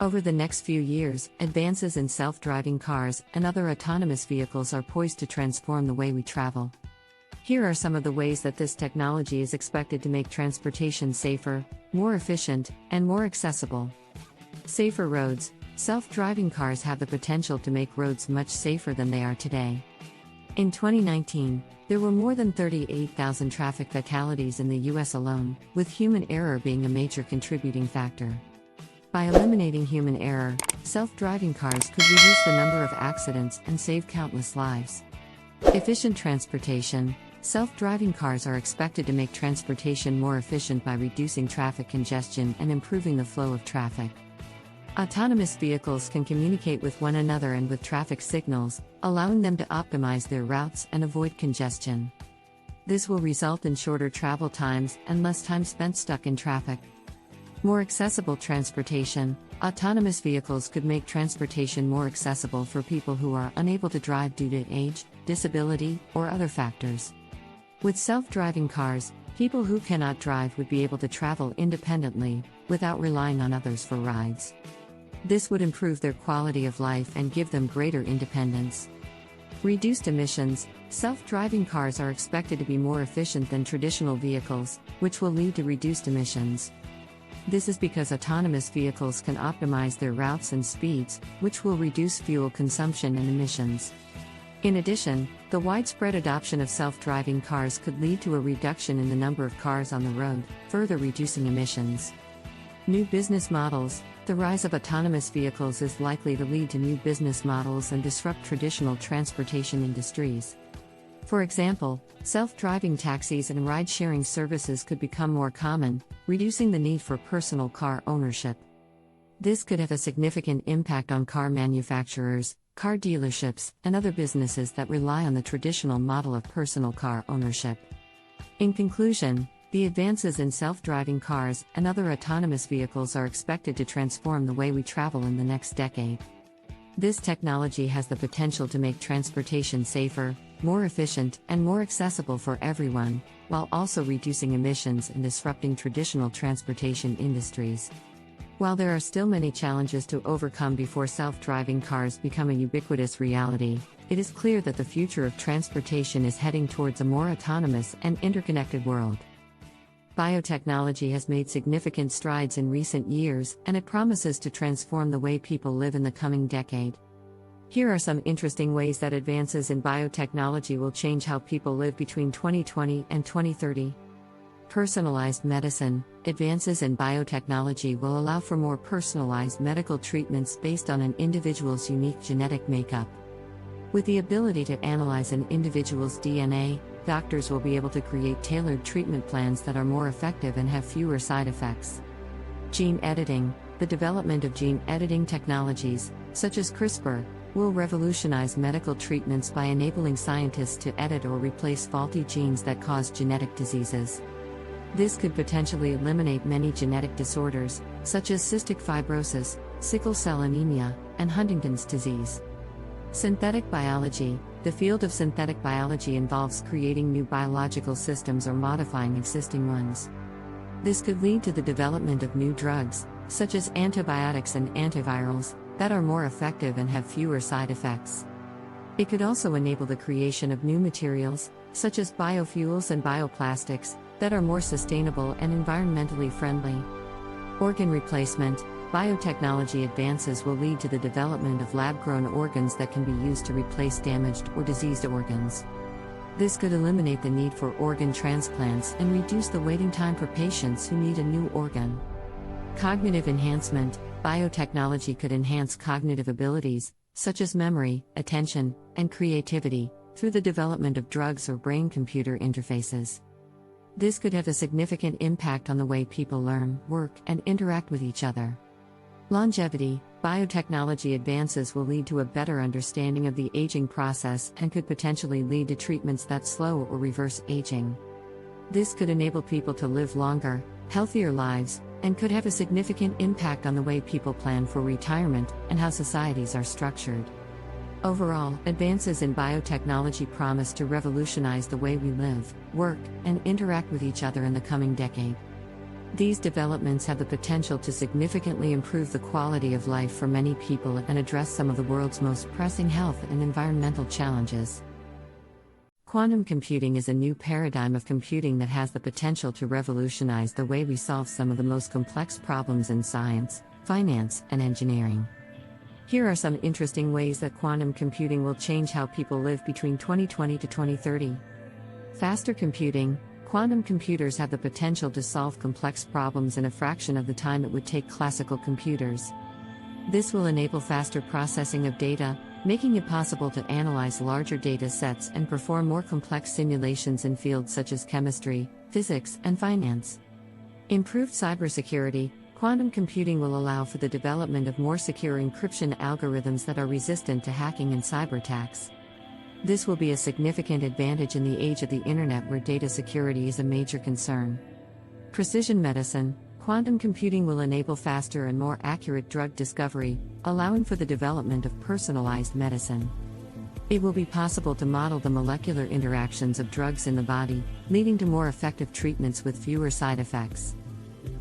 Over the next few years, advances in self-driving cars and other autonomous vehicles are poised to transform the way we travel. Here are some of the ways that this technology is expected to make transportation safer, more efficient, and more accessible. Safer roads. Self-driving cars have the potential to make roads much safer than they are today. In 2019, there were more than 38,000 traffic fatalities in the US alone, with human error being a major contributing factor. By eliminating human error, self-driving cars could reduce the number of accidents and save countless lives. Efficient transportation. Self-driving cars are expected to make transportation more efficient by reducing traffic congestion and improving the flow of traffic. Autonomous vehicles can communicate with one another and with traffic signals, allowing them to optimize their routes and avoid congestion. This will result in shorter travel times and less time spent stuck in traffic. More accessible transportation. Autonomous vehicles could make transportation more accessible for people who are unable to drive due to age, disability, or other factors. With self-driving cars, people who cannot drive would be able to travel independently, without relying on others for rides. This would improve their quality of life and give them greater independence. Reduced emissions. Self-driving cars are expected to be more efficient than traditional vehicles, which will lead to reduced emissions. This is because autonomous vehicles can optimize their routes and speeds, which will reduce fuel consumption and emissions. In addition, the widespread adoption of self-driving cars could lead to a reduction in the number of cars on the road, further reducing emissions. New business models. The rise of autonomous vehicles is likely to lead to new business models and disrupt traditional transportation industries. For example, self-driving taxis and ride-sharing services could become more common, reducing the need for personal car ownership. This could have a significant impact on car manufacturers, car dealerships, and other businesses that rely on the traditional model of personal car ownership. In conclusion, the advances in self-driving cars and other autonomous vehicles are expected to transform the way we travel in the next decade. This technology has the potential to make transportation safer, more efficient, and more accessible for everyone, while also reducing emissions and disrupting traditional transportation industries. While there are still many challenges to overcome before self-driving cars become a ubiquitous reality, it is clear that the future of transportation is heading towards a more autonomous and interconnected world. Biotechnology has made significant strides in recent years, and it promises to transform the way people live in the coming decade. Here are some interesting ways that advances in biotechnology will change how people live between 2020 and 2030. Personalized medicine. Advances in biotechnology will allow for more personalized medical treatments based on an individual's unique genetic makeup. With the ability to analyze an individual's DNA, doctors will be able to create tailored treatment plans that are more effective and have fewer side effects. Gene editing. The development of gene editing technologies, such as CRISPR, will revolutionize medical treatments by enabling scientists to edit or replace faulty genes that cause genetic diseases. This could potentially eliminate many genetic disorders, such as cystic fibrosis, sickle cell anemia, and Huntington's disease. Synthetic biology. The field of synthetic biology involves creating new biological systems or modifying existing ones. This could lead to the development of new drugs, such as antibiotics and antivirals, that are more effective and have fewer side effects. It could also enable the creation of new materials, such as biofuels and bioplastics, that are more sustainable and environmentally friendly. Organ replacement. Biotechnology advances will lead to the development of lab-grown organs that can be used to replace damaged or diseased organs. This could eliminate the need for organ transplants and reduce the waiting time for patients who need a new organ. Cognitive enhancement. Biotechnology could enhance cognitive abilities, such as memory, attention, and creativity, through the development of drugs or brain-computer interfaces. This could have a significant impact on the way people learn, work, and interact with each other. Longevity. Biotechnology advances will lead to a better understanding of the aging process and could potentially lead to treatments that slow or reverse aging. This could enable people to live longer, healthier lives, and could have a significant impact on the way people plan for retirement and how societies are structured. Overall, advances in biotechnology promise to revolutionize the way we live, work, and interact with each other in the coming decade. These developments have the potential to significantly improve the quality of life for many people and address some of the world's most pressing health and environmental challenges. Quantum computing is a new paradigm of computing that has the potential to revolutionize the way we solve some of the most complex problems in science, finance, and engineering. Here are some interesting ways that quantum computing will change how people live between 2020 to 2030. Faster computing. Quantum computers have the potential to solve complex problems in a fraction of the time it would take classical computers. This will enable faster processing of data, making it possible to analyze larger data sets and perform more complex simulations in fields such as chemistry, physics, and finance. Improved cybersecurity. Quantum computing will allow for the development of more secure encryption algorithms that are resistant to hacking and cyberattacks. This will be a significant advantage in the age of the internet where data security is a major concern. Precision medicine. Quantum computing will enable faster and more accurate drug discovery, allowing for the development of personalized medicine. It will be possible to model the molecular interactions of drugs in the body, leading to more effective treatments with fewer side effects.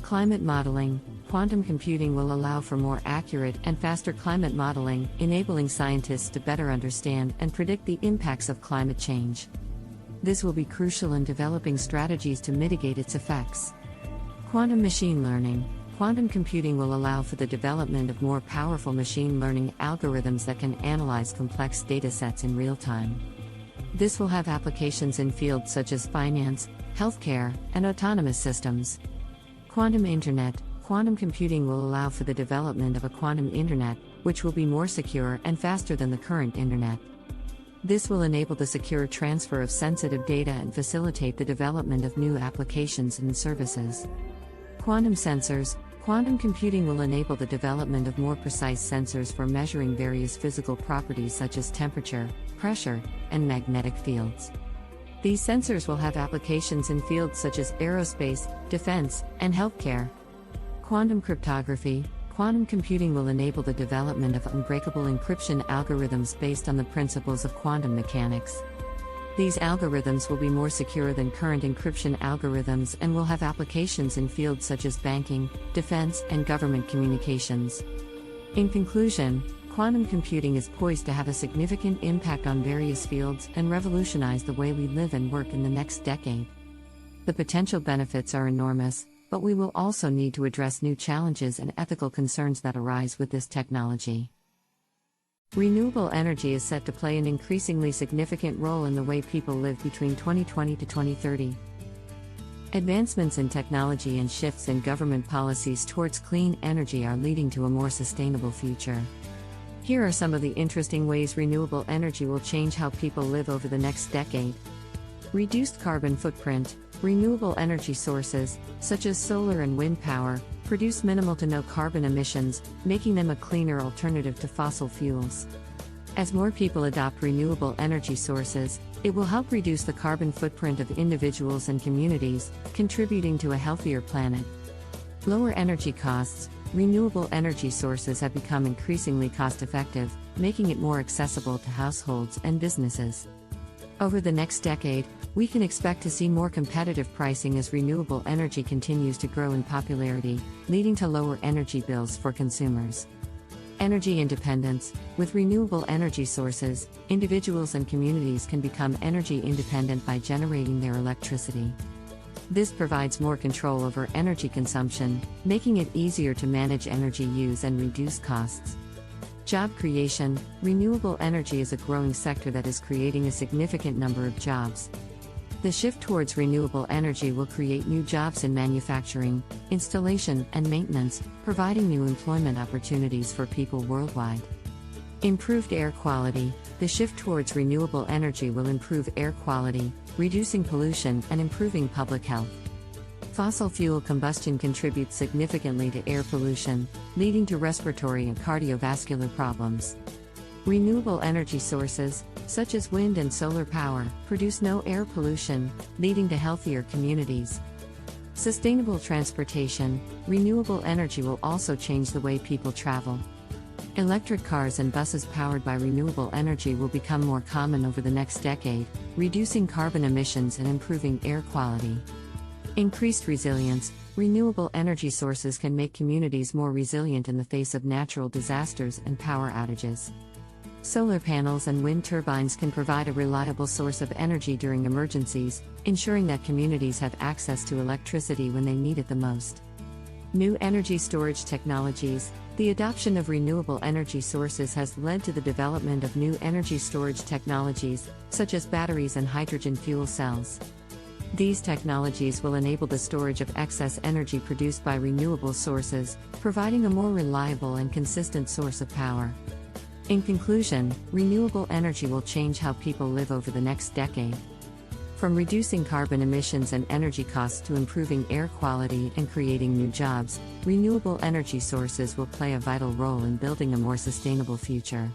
Climate modeling. Quantum computing will allow for more accurate and faster climate modeling, enabling scientists to better understand and predict the impacts of climate change. This will be crucial in developing strategies to mitigate its effects. Quantum machine learning. Quantum computing will allow for the development of more powerful machine learning algorithms that can analyze complex datasets in real time. This will have applications in fields such as finance, healthcare, and autonomous systems. Quantum internet. Quantum computing will allow for the development of a quantum internet, which will be more secure and faster than the current internet. This will enable the secure transfer of sensitive data and facilitate the development of new applications and services. Quantum sensors. Quantum computing will enable the development of more precise sensors for measuring various physical properties such as temperature, pressure, and magnetic fields. These sensors will have applications in fields such as aerospace, defense, and healthcare. Quantum cryptography. Quantum computing will enable the development of unbreakable encryption algorithms based on the principles of quantum mechanics. These algorithms will be more secure than current encryption algorithms and will have applications in fields such as banking, defense, and government communications. In conclusion, quantum computing is poised to have a significant impact on various fields and revolutionize the way we live and work in the next decade. The potential benefits are enormous, but we will also need to address new challenges and ethical concerns that arise with this technology. Renewable energy is set to play an increasingly significant role in the way people live between 2020 to 2030. Advancements in technology and shifts in government policies towards clean energy are leading to a more sustainable future. Here are some of the interesting ways renewable energy will change how people live over the next decade. Reduced carbon footprint. Renewable energy sources, such as solar and wind power, produce minimal to no carbon emissions, making them a cleaner alternative to fossil fuels. As more people adopt renewable energy sources, it will help reduce the carbon footprint of individuals and communities, contributing to a healthier planet. Lower energy costs. Renewable energy sources have become increasingly cost-effective, making it more accessible to households and businesses. Over the next decade, we can expect to see more competitive pricing as renewable energy continues to grow in popularity, leading to lower energy bills for consumers. Energy independence. With renewable energy sources, individuals and communities can become energy independent by generating their electricity. This provides more control over energy consumption, making it easier to manage energy use and reduce costs. Job creation. Renewable energy is a growing sector that is creating a significant number of jobs. The shift towards renewable energy will create new jobs in manufacturing, installation, and maintenance, providing new employment opportunities for people worldwide. Improved air quality. The shift towards renewable energy will improve air quality, reducing pollution and improving public health. Fossil fuel combustion contributes significantly to air pollution, leading to respiratory and cardiovascular problems. Renewable energy sources, such as wind and solar power, produce no air pollution, leading to healthier communities. Sustainable transportation. Renewable energy will also change the way people travel. Electric cars and buses powered by renewable energy will become more common over the next decade, reducing carbon emissions and improving air quality. Increased resilience. Renewable energy sources can make communities more resilient in the face of natural disasters and power outages. Solar panels and wind turbines can provide a reliable source of energy during emergencies, ensuring that communities have access to electricity when they need it the most. New energy storage technologies. The adoption of renewable energy sources has led to the development of new energy storage technologies, such as batteries and hydrogen fuel cells. These technologies will enable the storage of excess energy produced by renewable sources, providing a more reliable and consistent source of power. In conclusion, renewable energy will change how people live over the next decade. From reducing carbon emissions and energy costs to improving air quality and creating new jobs, renewable energy sources will play a vital role in building a more sustainable future.